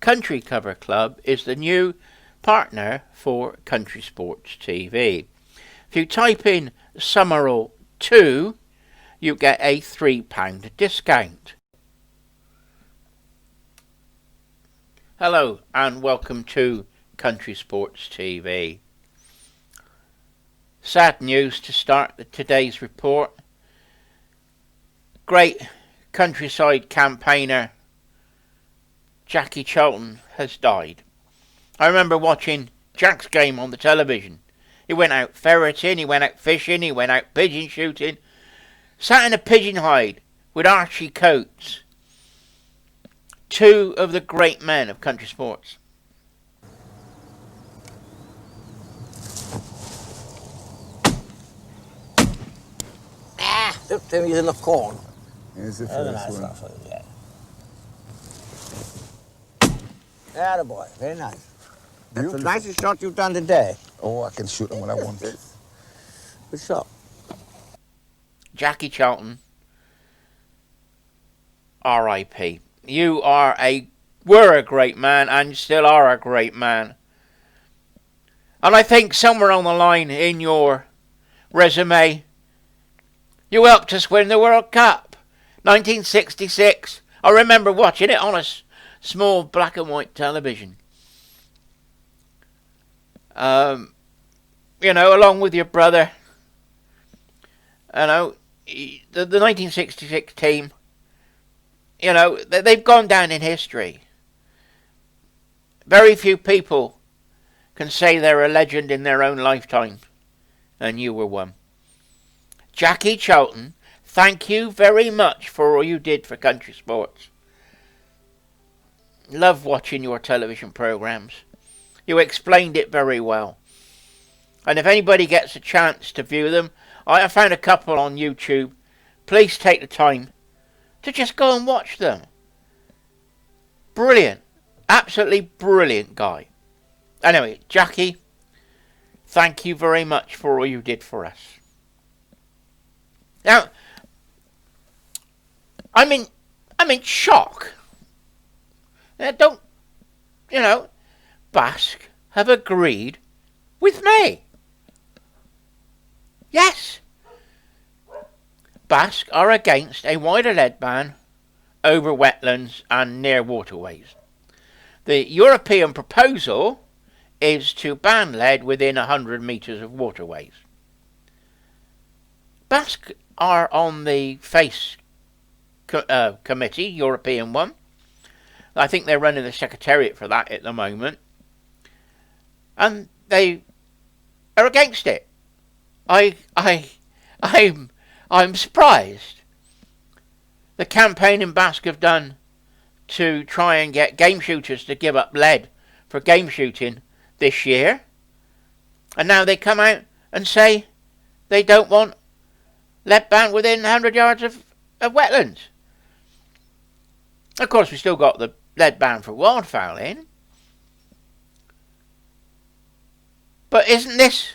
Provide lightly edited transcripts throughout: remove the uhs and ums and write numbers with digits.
Country Cover Club is the new partner for Country Sports TV. If you type in Summerall 2, you get a £3 discount. Hello and welcome to Country Sports TV. Sad news to start today's report. Great countryside campaigner Jack Charlton has died. I remember watching Jack's game on the television. He went out ferreting, he went out fishing, he went out pigeon shooting, sat in a pigeon hide with Archie Coates, two of the great men of country sports. Look, there is enough corn. Here's the first one. Yeah, the boy, very nice. That's the nicest shot you've done today. Oh, I can shoot them when I want. Good shot. Jackie Charlton, R.I.P. You were a great man and still are a great man. And I think somewhere on the line in your resume, you helped us win the World Cup, 1966. I remember watching it on a small black and white television. Along with your brother. The 1966 team, they've gone down in history. Very few people can say they're a legend in their own lifetime, and you were one. Jackie Charlton, thank you very much for all you did for country sports. Love watching your television programs. You explained it very well. And if anybody gets a chance to view them, I found a couple on YouTube. Please take the time to just go and watch them. Brilliant. Absolutely brilliant guy. Anyway, Jackie, thank you very much for all you did for us. Now, I'm in shock. BASC have agreed with me. Yes. BASC are against a wider lead ban over wetlands and near waterways. The European proposal is to ban lead within 100 metres of waterways. BASC are on the FACE committee, European one. I think they're running the secretariat for that at the moment. And they are against it. I'm surprised. The campaign in BASC have done to try and get game shooters to give up lead for game shooting this year. And now they come out and say they don't want lead ban within 100 yards of wetlands. Of course, we still got the lead ban for wildfowling. But isn't this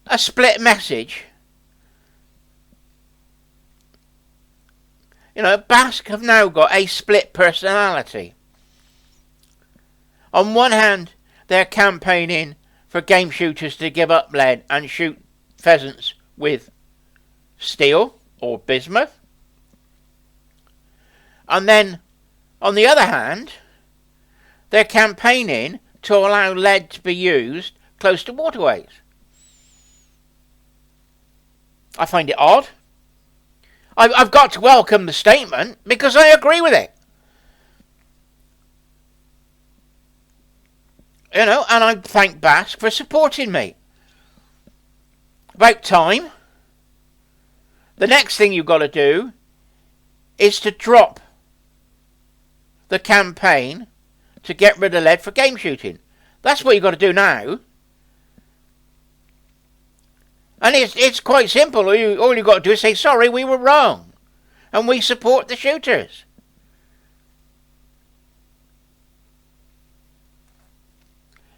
a split message? BASC have now got a split personality. On one hand, they're campaigning for game shooters to give up lead and shoot pheasants with steel or bismuth. And then, on the other hand, they're campaigning to allow lead to be used close to waterways. I find it odd. I've got to welcome the statement because I agree with it. And I thank BASC for supporting me. About time. The next thing you've got to do is to drop the campaign to get rid of lead for game shooting. That's what you've got to do now. And it's quite simple. All you've got to do is say, sorry, we were wrong. And we support the shooters.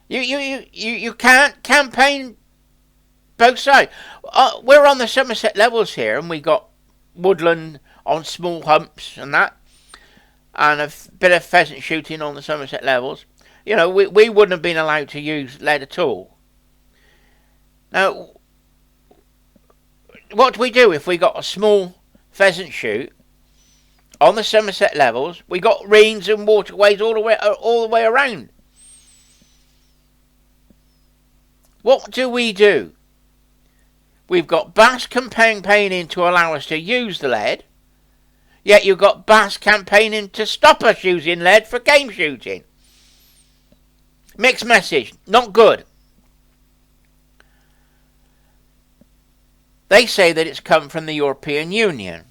You can't campaign both sides. We're on the Somerset levels here, and we got woodland on small humps and that. and a bit of pheasant shooting on the Somerset levels, you know, we wouldn't have been allowed to use lead at all. Now, what do we do if we got a small pheasant shoot on the Somerset levels? We got reens and waterways all the way around. What do we do? We've got BASC campaigning to allow us to use the lead, yet you've got BASC campaigning to stop us using lead for game shooting. Mixed message, not good. They say that it's come from the European Union,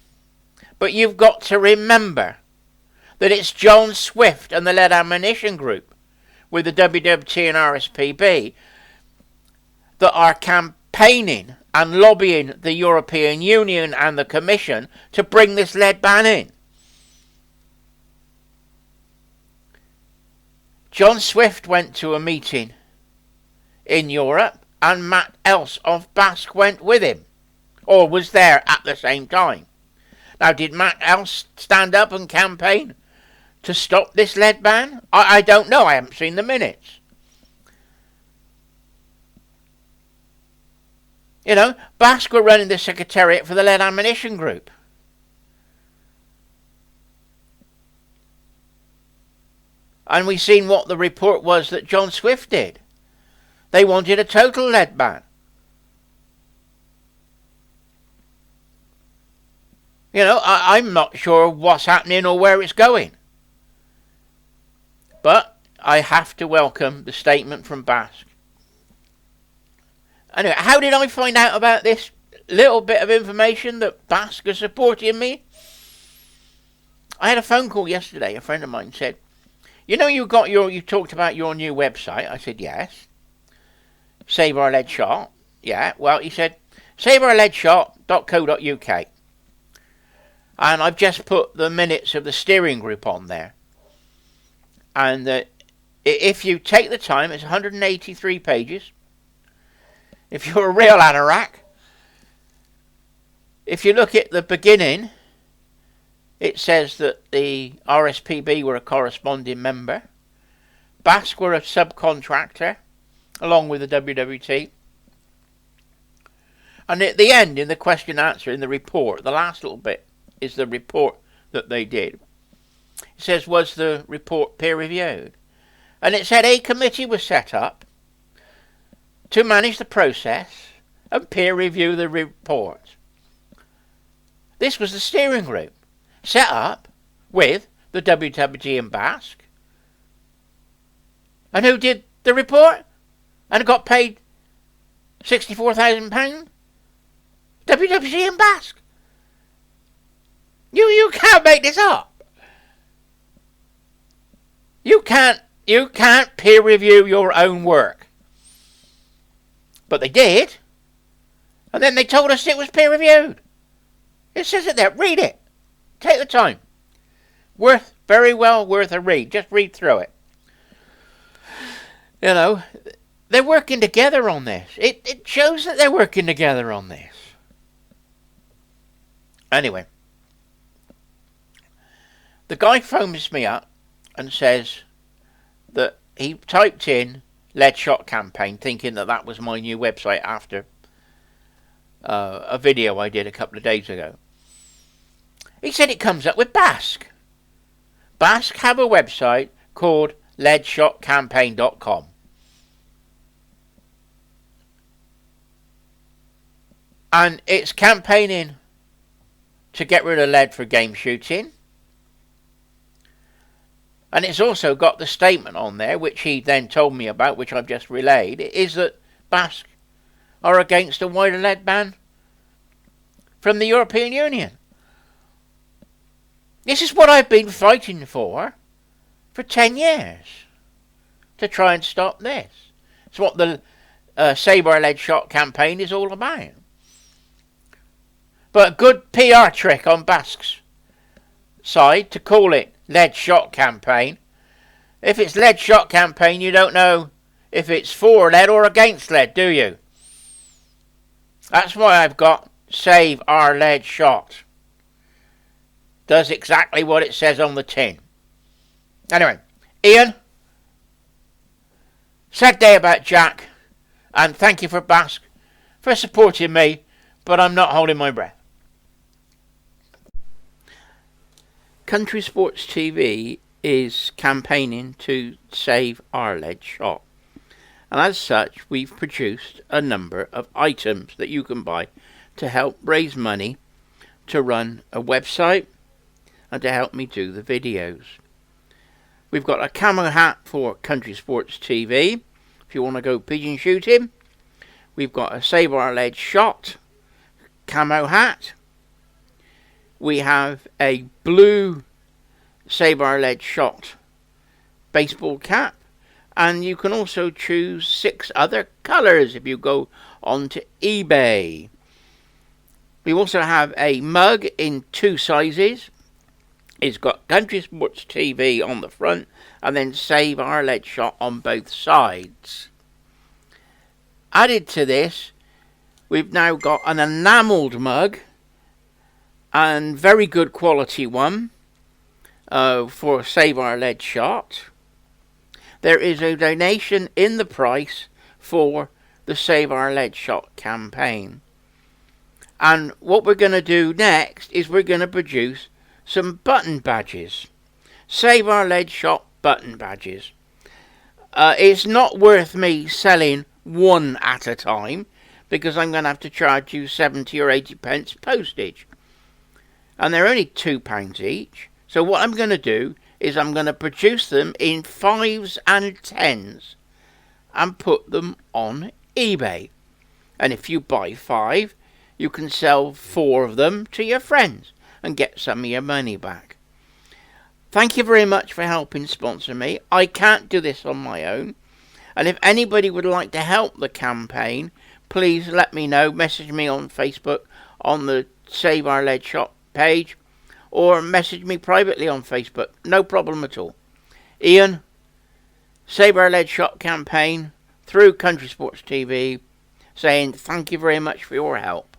but you've got to remember that it's John Swift and the Lead Ammunition Group with the WWT and RSPB that are campaigning and lobbying the European Union and the Commission to bring this lead ban in. John Swift went to a meeting in Europe and Matt Else of BASC went with him, or was there at the same time. Now, did Matt Else stand up and campaign to stop this lead ban? I don't know, I haven't seen the minutes. You know, BASC were running the secretariat for the Lead Ammunition Group. And we seen what the report was that John Swift did. They wanted a total lead ban. You know, I'm not sure what's happening or where it's going. But I have to welcome the statement from BASC. Anyway, how did I find out about this little bit of information that BASC are supporting me? I had a phone call yesterday. A friend of mine said, you know, you talked about your new website. I said, yes. Save Our Lead Shot. Yeah, well, he said, saveourleadshot.co.uk. And I've just put the minutes of the steering group on there. And if you take the time, it's 183 pages. If you're a real anorak, if you look at the beginning, it says that the RSPB were a corresponding member. BASC were a subcontractor, along with the WWT. And at the end, in the question answer, in the report, the last little bit is the report that they did. It says, was the report peer reviewed? And it said a committee was set up to manage the process and peer review the report. This was the steering group, set up with the WWT and BASC. And who did the report? And got paid £64,000? WWT and BASC. You can't make this up. You can't peer review your own work. But they did. And then they told us it was peer reviewed. It says it there. Read it. Take the time. Very well worth a read. Just read through it. You know, they're working together on this. It shows that they're working together on this. Anyway. The guy phones me up and says that he typed in lead shot campaign thinking that was my new website after a video I did a couple of days ago. He said it comes up with BASC. BASC have a website called leadshotcampaign.com. And it's campaigning to get rid of lead for game shooting. And it's also got the statement on there, which he then told me about, which I've just relayed, is that BASC are against a wider lead ban from the European Union. This is what I've been fighting for 10 years, to try and stop this. It's what the Save Our Lead Shot campaign is all about. But a good PR trick on BASC's side to call it lead shot campaign. If it's lead shot campaign, you don't know if it's for lead or against lead, do you? That's why I've got Save Our Lead Shot. Does exactly what it says on the tin. Anyway, Ian, sad day about Jack, and thank you for BASC for supporting me, but I'm not holding my breath. Country Sports TV is campaigning to save our lead shot, and as such we've produced a number of items that you can buy to help raise money to run a website and to help me do the videos. We've got a camo hat for Country Sports TV if you want to go pigeon shooting. We've got a Save Our Lead Shot camo hat. We have a blue Save Our Lead Shot baseball cap, and you can also choose 6 other colours if you go onto eBay. We also have a mug in 2 sizes. It's got Country Sports TV on the front and then Save Our Lead Shot on both sides. Added to this, we've now got an enamelled mug, and very good quality one, for Save Our Lead Shot. There is a donation in the price for the Save Our Lead Shot campaign. And what we're going to do next is we're going to produce some button badges. Save Our Lead Shot button badges. It's not worth me selling one at a time, because I'm going to have to charge you 70 or 80 pence postage. And they're only £2 each. So what I'm going to do is I'm going to produce them in 5s and 10s and put them on eBay. And if you buy 5, you can sell 4 of them to your friends and get some of your money back. Thank you very much for helping sponsor me. I can't do this on my own. And if anybody would like to help the campaign, please let me know. Message me on Facebook on the Save Our Lead Shot page, or message me privately on Facebook. No problem at all. Ian, Save Our Lead Shot campaign through Country Sports TV, saying thank you very much for your help.